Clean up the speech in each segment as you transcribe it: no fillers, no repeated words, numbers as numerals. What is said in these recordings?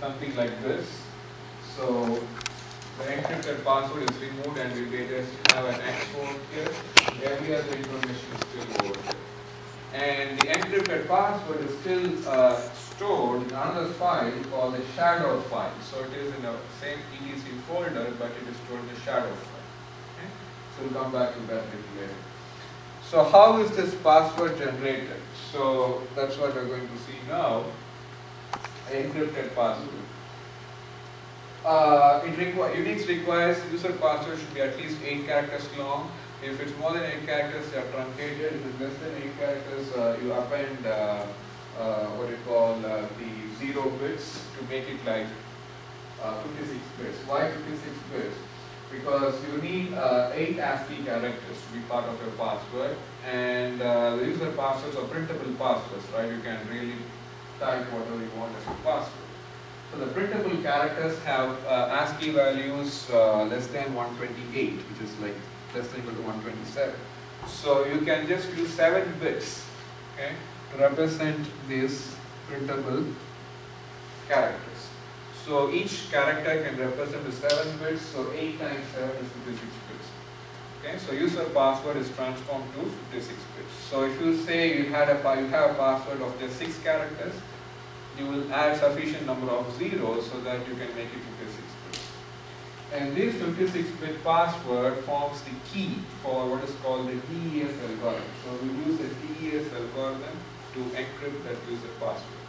something like this. So the encrypted password is removed and we just have an X over here. Every other information is still over here. And the encrypted password is still stored in another file called the shadow file. So it is in the same etc folder, but it is stored in the shadow file. Okay? So we'll come back to that later. So how is this password generated? So that's what we're going to see now. Encrypted password. Unix requires user password should be at least 8 characters long. If it's more than 8 characters, they are truncated. If it's less than 8 characters, you append what you call the 0 bits to make it like 56 bits. Why 56 bits? Because you need 8 ASCII characters to be part of your password, and the user passwords are printable passwords, right? You can really type whatever you want as your password. So the printable characters have ASCII values less than 128, which is like less than equal to 127. So you can just use 7 bits, okay, to represent these printable characters. So each character can represent the 7 bits, so 8 times 7 is 56 bits. Okay, so user password is transformed to 56 bits. So if you say you have a password of just 6 characters, you will add sufficient number of zeros so that you can make it 56 bits. And this 56-bit password forms the key for what is called the DES algorithm. So we use the DES algorithm to encrypt that user password.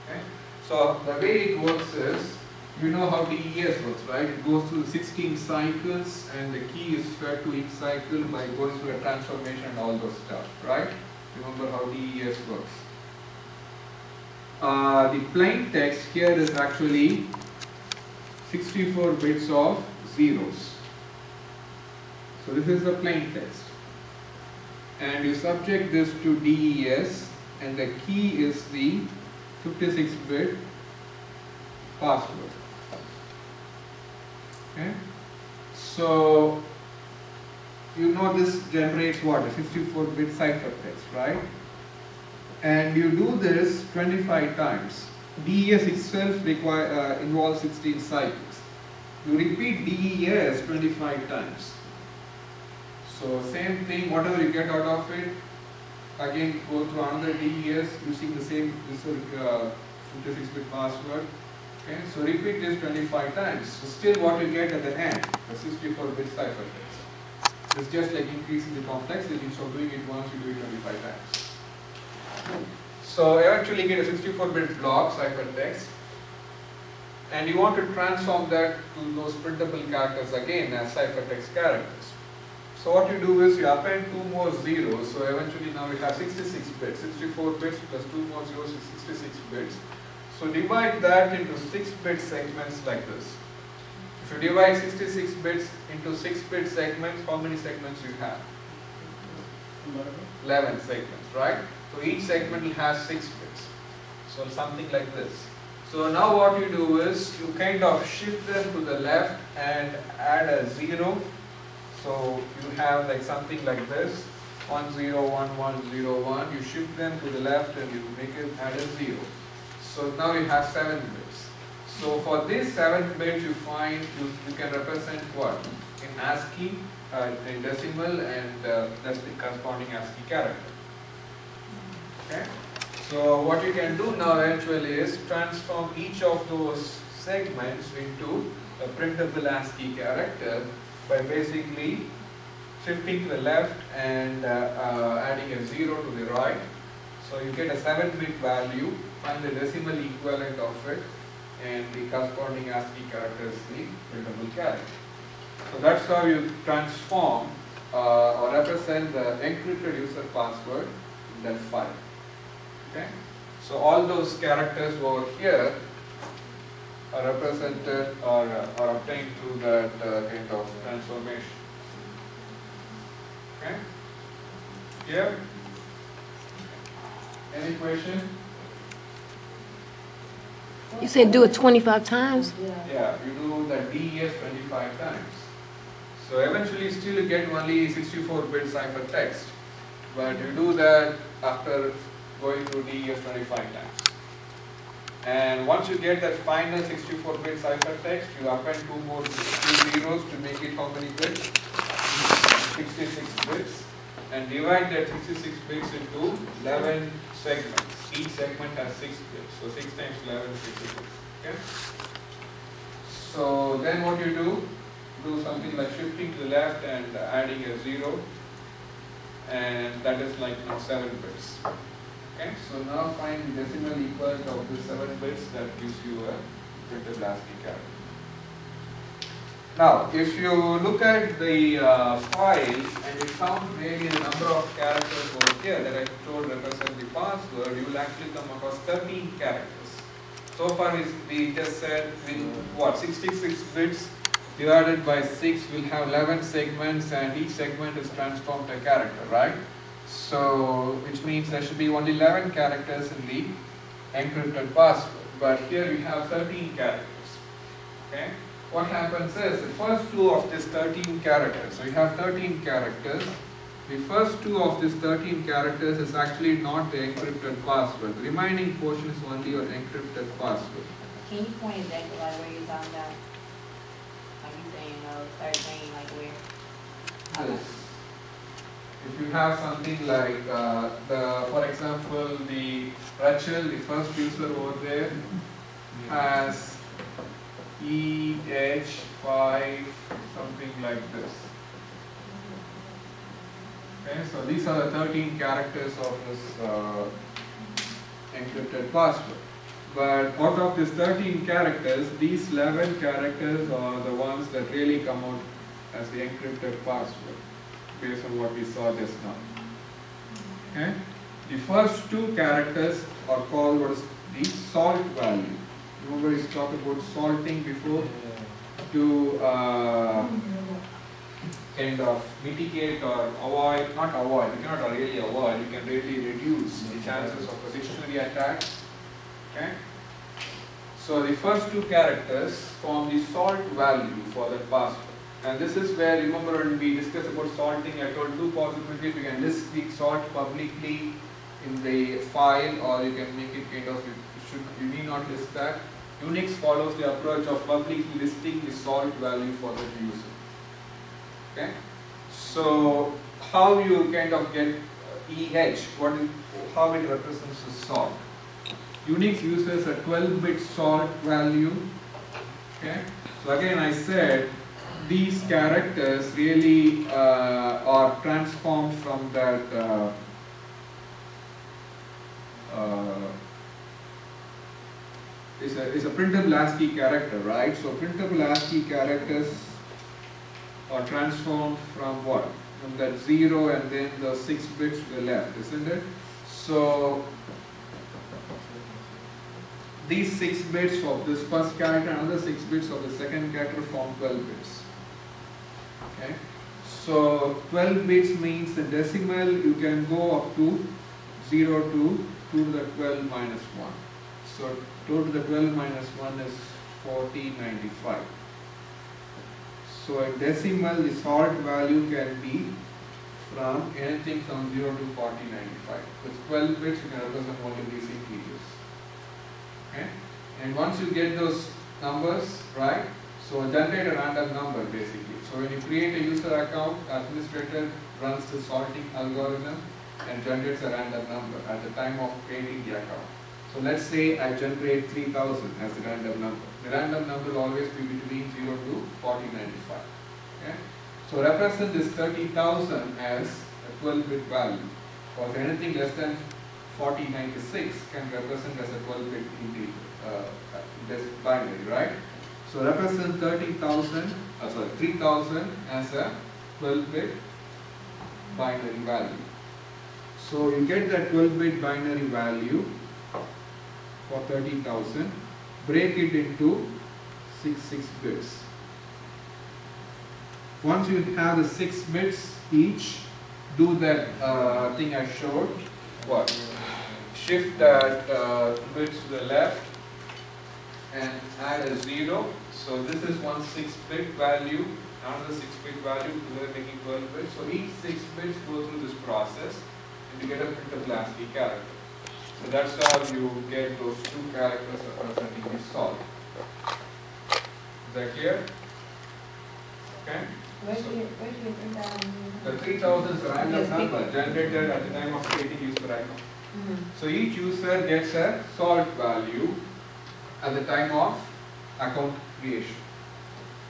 Okay? So the way it works is, you know how DES works, right? It goes through 16 cycles and the key is fed to each cycle by going through a transformation and all those stuff, right? Remember how DES works. The plain text here is actually 64 bits of zeros. So this is the plain text. And you subject this to DES and the key is the 56-bit password. Okay? So you know this generates what? A 64-bit ciphertext, right? And you do this 25 times. DES itself involves 16 cycles. You repeat DES 25 times. So same thing, whatever you get out of it, again go through another DES using the same 56-bit password. Okay, so repeat this 25 times. So still what you get at the end, the 64-bit ciphertext. It's just like increasing the complexity, so doing it once, you do it 25 times. So eventually you get a 64-bit block ciphertext, and you want to transform that to those printable characters again as ciphertext characters. So what you do is you append 2 more zeros, so eventually now you have 66 bits, 64 bits plus 2 more zeros is 66 bits. So divide that into 6-bit segments like this. If you divide 66 bits into 6-bit segments, how many segments you have? 11 segments, right? So each segment will have 6 bits. So something like this. So now what you do is you kind of shift them to the left and add a 0. So you have like something like this, 1 0 1 1 0 1. You shift them to the left and you make it add a 0. So now you have 7 bits. So for this 7 bits you find you can represent what? In ASCII, in decimal, and that's the corresponding ASCII character. Okay? So what you can do now actually is transform each of those segments into a printable ASCII character by basically shifting to the left and adding a 0 to the right. So you get a 7-bit value, find the decimal equivalent of it, and the corresponding ASCII character is the printable character. So that's how you transform or represent the encrypted user password in that file. Okay? So all those characters over here are represented or are obtained through that kind of transformation. Okay? Here? Any question? You said do it 25 times? Yeah, you do the DES 25 times. So eventually still you get only 64-bit ciphertext, but you do that after going through DES 25 times. And once you get that final 64-bit ciphertext, you append two zeros to make it how many bits? 66 bits. And divide that 66 bits into 11 segments. Each segment has 6 bits. So 6 times 11 is 66. Okay? So then what you do something like shifting to the left and adding a 0. And that is like now 7 bits. Okay, so now find the decimal equivalent of the 7 bits. That gives you a printed ASCII character. Now, if you look at the file and you count really the number of characters over here that I told represent the password, you will actually come across 13 characters. So far we just said with what, 66 bits divided by 6 will have 11 segments, and each segment is transformed to a character, right? So, which means there should be only 11 characters in the encrypted password. But here we have 13 characters. Okay? What happens is the first two of these 13 characters, so you have 13 characters. The first two of these 13 characters is actually not the encrypted password. The remaining portion is only your encrypted password. Can you point exactly like where you're talking about? Like you saying 13, like where? Yes. If you have something like for example, the Rachel, the first user over there, has EH5, something like this. Okay, so these are the 13 characters of this encrypted password. But out of these 13 characters, these 11 characters are the ones that really come out as the encrypted password, based on what we saw just now. Okay? The first two characters are called what is the salt value. Remember we talked about salting before to kind of mitigate or avoid, not avoid, you cannot really avoid, you can really reduce the chances of a dictionary attack. Okay? So the first two characters form the salt value for that password. And this is where, remember when we discussed about salting, I told two possibilities. You can list the salt publicly in the file, or you can make it kind of, you need not list that. Unix follows the approach of publicly listing the salt value for the user. Okay? So how you kind of get EH, how it represents the salt. Unix uses a 12-bit salt value. Okay? So again I said, these characters really are transformed from that is a printable ASCII character, right? So printable ASCII characters are transformed from what? From that 0 and then the 6 bits to the left, isn't it? So these 6 bits of this first character and another 6 bits of the second character form 12 bits. Okay? So 12 bits means the decimal you can go up to 0 to 2 to the 12 minus 1. So 2 to the 12 minus 1 is 4095. So in decimal the salt value can be from anything from 0 to 4095. With 12 bits you can represent only these integers. Okay? And once you get those numbers right, so generate a random number basically. So when you create a user account, administrator runs the sorting algorithm and generates a random number at the time of creating the account. So let's say I generate 3000 as the random number. The random number will always be between 0 to 4095. Okay? So represent this 30,000 as a 12-bit value. Or anything less than 4096 can represent as a 12-bit integer, this binary, right? So represent 30,000 as a 12-bit binary value. So you get that 12-bit binary value for 30,000, break it into 6 bits. Once you have the 6 bits each, do that thing I showed. What? Shift that bit to the left and add a 0. So this is one 6-bit value, another 6-bit value, together making 12 bits. So each 6 bits go through this process and you get a printable ASCII character. So that's how you get those two characters representing the salt. Is that clear? Okay. Where do you think that? The 3000 is a random number generated at the time of creating user account. So each user gets a salt value at the time of account creation.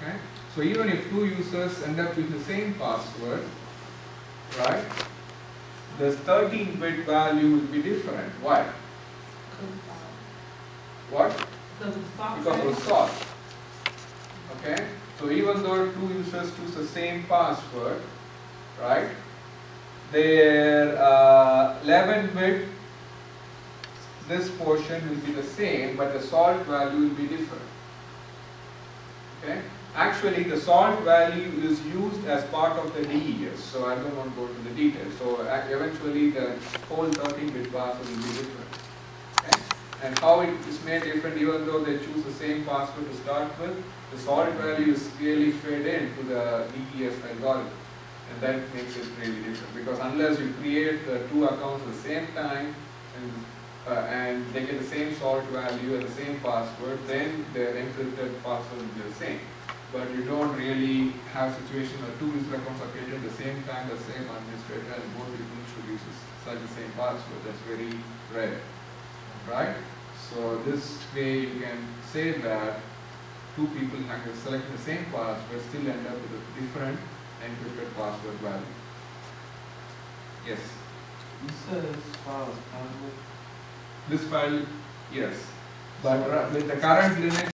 Okay? So even if two users end up with the same password, right, the 13-bit value will be different. Why? What? Because of salt. Okay? So even though two users choose the same password, right, their 11-bit, this portion will be the same, but the salt value will be different. Okay? Actually, the salt value is used as part of the DES, so I don't want to go into the details. So eventually, the whole 13-bit password will be different. Okay? And how it is made different, even though they choose the same password to start with, the salt value is really fed into the DES algorithm. And that makes it really different, because unless you create the two accounts at the same time and they get the same salt value and the same password, then the encrypted password will be the same. But you don't really have a situation where two user accounts are created at the same time, the same administrator, and both people should use such the same password. That's very rare, right? So this way you can say that two people have selected the same password still end up with a different encrypted password value. Yes. You said this file is public. This file, yes. But with the current Linux